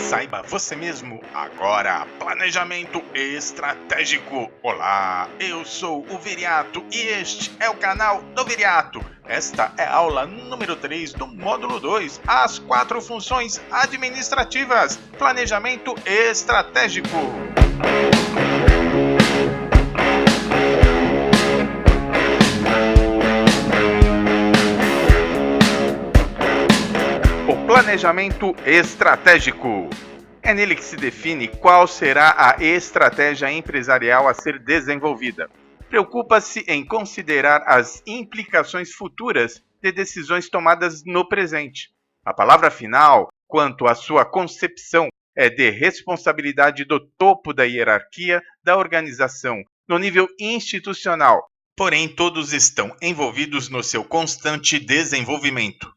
Saiba você mesmo agora. Planejamento estratégico. Olá, eu sou o Viriato e este é o canal do Viriato. Esta é a aula número 3 do módulo 2, as 4 funções administrativas. Planejamento estratégico. O planejamento estratégico. É nele que se define qual será a estratégia empresarial a ser desenvolvida. Preocupa-se em considerar as implicações futuras de decisões tomadas no presente. A palavra final, quanto à sua concepção, é de responsabilidade do topo da hierarquia da organização, no nível institucional. Porém, todos estão envolvidos no seu constante desenvolvimento.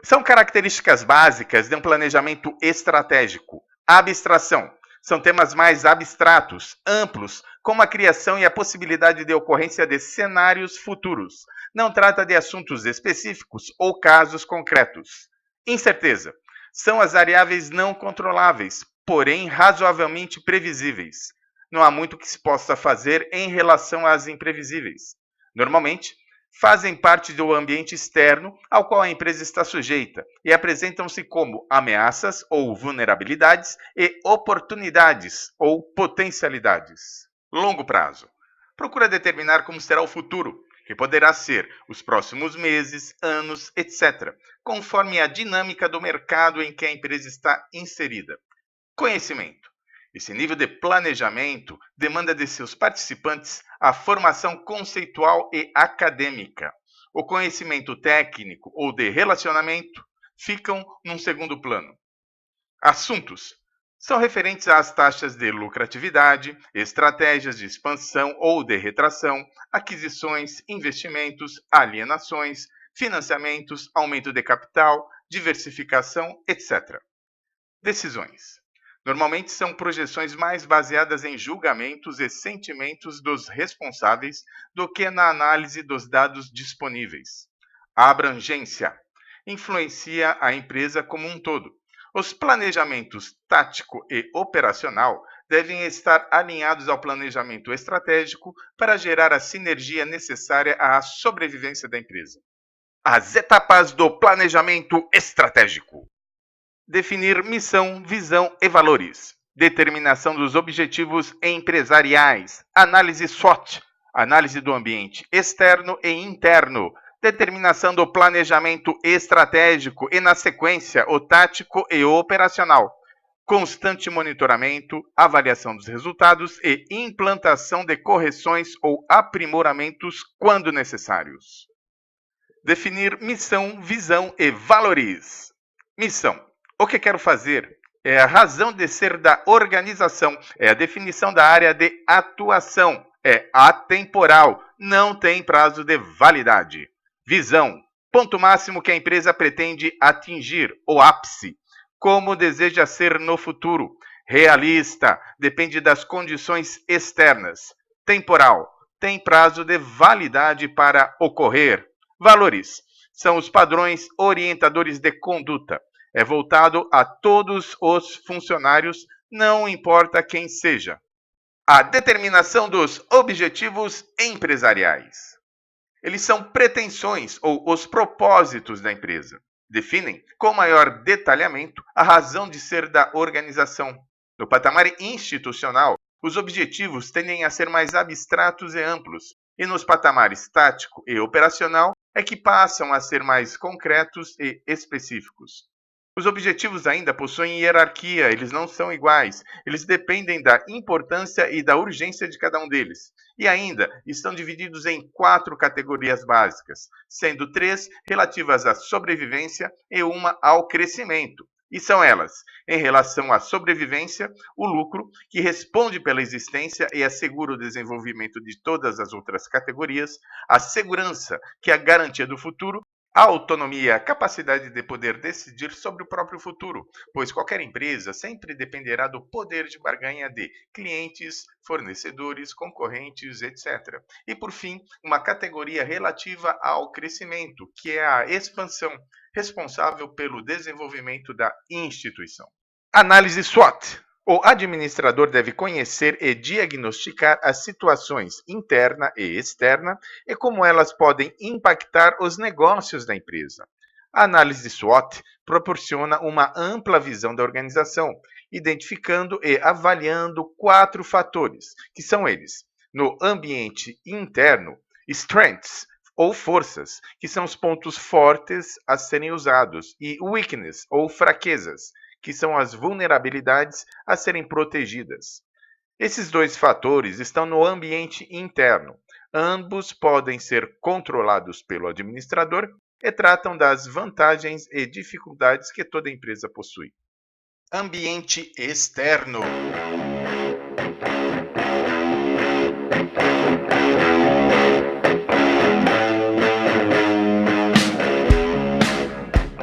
São características básicas de um planejamento estratégico. A abstração. São temas mais abstratos, amplos, como a criação e a possibilidade de ocorrência de cenários futuros. Não trata de assuntos específicos ou casos concretos. Incerteza. São as variáveis não controláveis, porém razoavelmente previsíveis. Não há muito que se possa fazer em relação às imprevisíveis. Normalmente, fazem parte do ambiente externo ao qual a empresa está sujeita e apresentam-se como ameaças ou vulnerabilidades e oportunidades ou potencialidades. Longo prazo. Procura determinar como será o futuro, que poderá ser os próximos meses, anos, etc., conforme a dinâmica do mercado em que a empresa está inserida. Conhecimento. Esse nível de planejamento demanda de seus participantes a formação conceitual e acadêmica. O conhecimento técnico ou de relacionamento ficam num segundo plano. Assuntos são referentes às taxas de lucratividade, estratégias de expansão ou de retração, aquisições, investimentos, alienações, financiamentos, aumento de capital, diversificação, etc. Decisões. Normalmente são projeções mais baseadas em julgamentos e sentimentos dos responsáveis do que na análise dos dados disponíveis. A abrangência influencia a empresa como um todo. Os planejamentos tático e operacional devem estar alinhados ao planejamento estratégico para gerar a sinergia necessária à sobrevivência da empresa. As etapas do planejamento estratégico. Definir missão, visão e valores. Determinação dos objetivos empresariais. Análise SWOT. Análise do ambiente externo e interno. Determinação do planejamento estratégico e, na sequência, o tático e o operacional. Constante monitoramento, avaliação dos resultados e implantação de correções ou aprimoramentos quando necessários. Definir missão, visão e valores. Missão. O que quero fazer? É a razão de ser da organização, é a definição da área de atuação, é atemporal, não tem prazo de validade. Visão. Ponto máximo que a empresa pretende atingir, o ápice. Como deseja ser no futuro. Realista, depende das condições externas. Temporal, tem prazo de validade para ocorrer. Valores são os padrões orientadores de conduta. É voltado a todos os funcionários, não importa quem seja. A determinação dos objetivos empresariais. Eles são pretensões ou os propósitos da empresa. Definem com maior detalhamento a razão de ser da organização. No patamar institucional, os objetivos tendem a ser mais abstratos e amplos, e nos patamares tático e operacional é que passam a ser mais concretos e específicos. Os objetivos ainda possuem hierarquia, eles não são iguais, eles dependem da importância e da urgência de cada um deles. E ainda estão divididos em 4 categorias básicas, sendo 3 relativas à sobrevivência e uma ao crescimento. E são elas, em relação à sobrevivência, o lucro, que responde pela existência e assegura o desenvolvimento de todas as outras categorias, a segurança, que é a garantia do futuro, a autonomia, a capacidade de poder decidir sobre o próprio futuro, pois qualquer empresa sempre dependerá do poder de barganha de clientes, fornecedores, concorrentes, etc. E, por fim, uma categoria relativa ao crescimento, que é a expansão, responsável pelo desenvolvimento da instituição. Análise SWOT. O administrador deve conhecer e diagnosticar as situações interna e externa e como elas podem impactar os negócios da empresa. A análise SWOT proporciona uma ampla visão da organização, identificando e avaliando quatro fatores, que são eles: no ambiente interno, strengths ou forças, que são os pontos fortes a serem usados, e weakness ou fraquezas, que são as vulnerabilidades a serem protegidas. Esses dois fatores estão no ambiente interno. Ambos podem ser controlados pelo administrador e tratam das vantagens e dificuldades que toda empresa possui. Ambiente externo.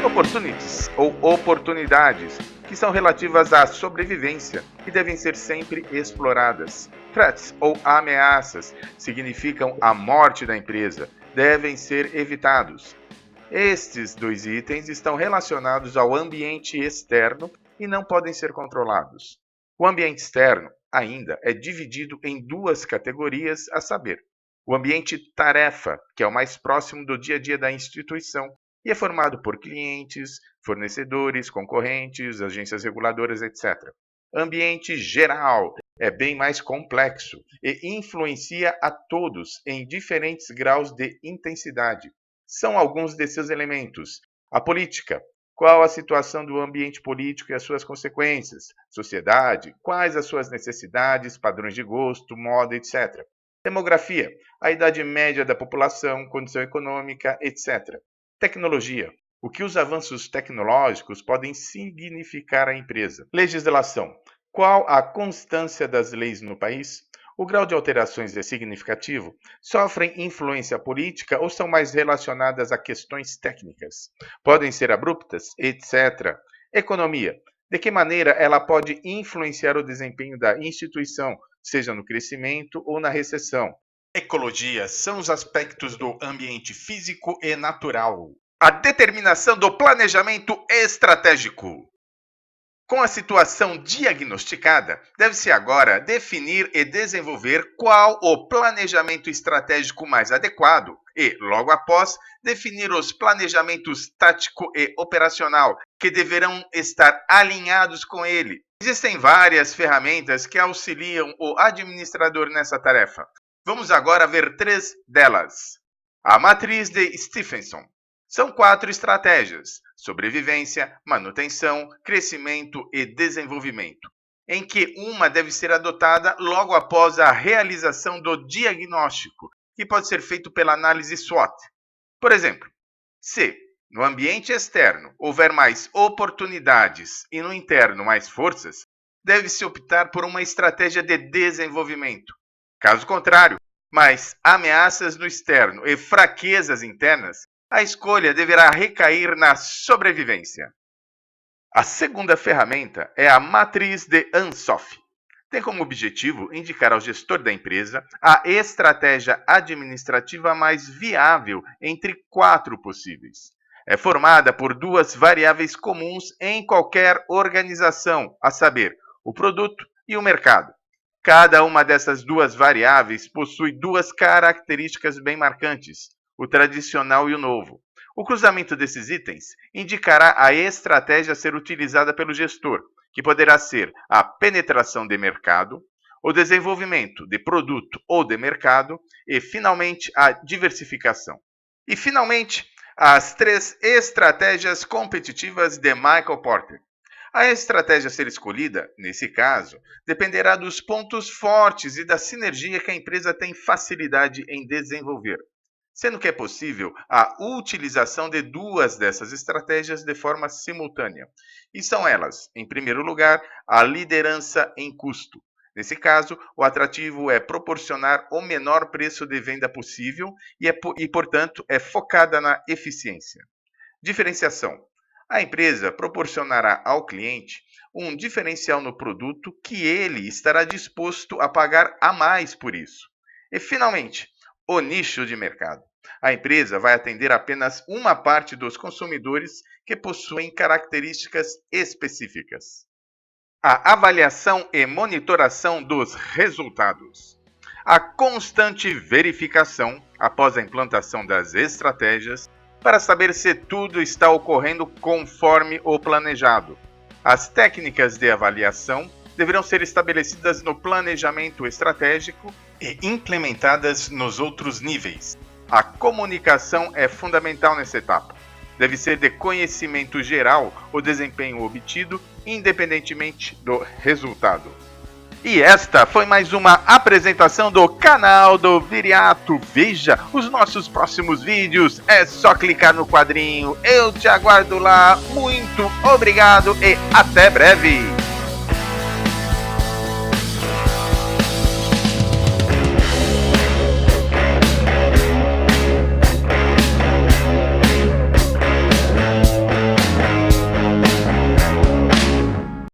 Opportunities ou oportunidades, que são relativas à sobrevivência e devem ser sempre exploradas. Threats ou ameaças significam a morte da empresa, devem ser evitados. Estes dois itens estão relacionados ao ambiente externo e não podem ser controlados. O ambiente externo, ainda, é dividido em duas categorias, a saber, o ambiente tarefa, que é o mais próximo do dia a dia da instituição, e é formado por clientes, fornecedores, concorrentes, agências reguladoras, etc. Ambiente geral é bem mais complexo e influencia a todos em diferentes graus de intensidade. São alguns de seus elementos: a política. Qual a situação do ambiente político e as suas consequências? Sociedade. Quais as suas necessidades, padrões de gosto, moda, etc. Demografia. A idade média da população, condição econômica, etc. Tecnologia. O que os avanços tecnológicos podem significar à empresa? Legislação. Qual a constância das leis no país? O grau de alterações é significativo? Sofrem influência política ou são mais relacionadas a questões técnicas? Podem ser abruptas, etc. Economia. De que maneira ela pode influenciar o desempenho da instituição, seja no crescimento ou na recessão? Ecologia são os aspectos do ambiente físico e natural. A determinação do planejamento estratégico. Com a situação diagnosticada, deve-se agora definir e desenvolver qual o planejamento estratégico mais adequado e, logo após, definir os planejamentos tático e operacional que deverão estar alinhados com ele. Existem várias ferramentas que auxiliam o administrador nessa tarefa. Vamos agora ver três delas. A matriz de Stephenson. São quatro estratégias: sobrevivência, manutenção, crescimento e desenvolvimento, em que uma deve ser adotada logo após a realização do diagnóstico, que pode ser feito pela análise SWOT. Por exemplo, se no ambiente externo houver mais oportunidades e no interno mais forças, deve-se optar por uma estratégia de desenvolvimento. Caso contrário, mais ameaças no externo e fraquezas internas, a escolha deverá recair na sobrevivência. A segunda ferramenta é a matriz de Ansoff. Tem como objetivo indicar ao gestor da empresa a estratégia administrativa mais viável entre quatro possíveis. É formada por duas variáveis comuns em qualquer organização, a saber, o produto e o mercado. Cada uma dessas duas variáveis possui duas características bem marcantes: o tradicional e o novo. O cruzamento desses itens indicará a estratégia a ser utilizada pelo gestor, que poderá ser a penetração de mercado, o desenvolvimento de produto ou de mercado e, finalmente, a diversificação. E, finalmente, as três estratégias competitivas de Michael Porter. A estratégia a ser escolhida, nesse caso, dependerá dos pontos fortes e da sinergia que a empresa tem facilidade em desenvolver, sendo que é possível a utilização de duas dessas estratégias de forma simultânea. E são elas, em primeiro lugar, a liderança em custo. Nesse caso, o atrativo é proporcionar o menor preço de venda possível e portanto, é focada na eficiência. Diferenciação. A empresa proporcionará ao cliente um diferencial no produto que ele estará disposto a pagar a mais por isso. E, finalmente, o nicho de mercado. A empresa vai atender apenas uma parte dos consumidores que possuem características específicas. A avaliação e monitoração dos resultados. A constante verificação após a implantação das estratégias para saber se tudo está ocorrendo conforme o planejado. As técnicas de avaliação deverão ser estabelecidas no planejamento estratégico e implementadas nos outros níveis. A comunicação é fundamental nessa etapa. Deve ser de conhecimento geral o desempenho obtido, independentemente do resultado. E esta foi mais uma apresentação do canal do Viriato. Veja os nossos próximos vídeos. É só clicar no quadrinho. Eu te aguardo lá. Muito obrigado e até breve.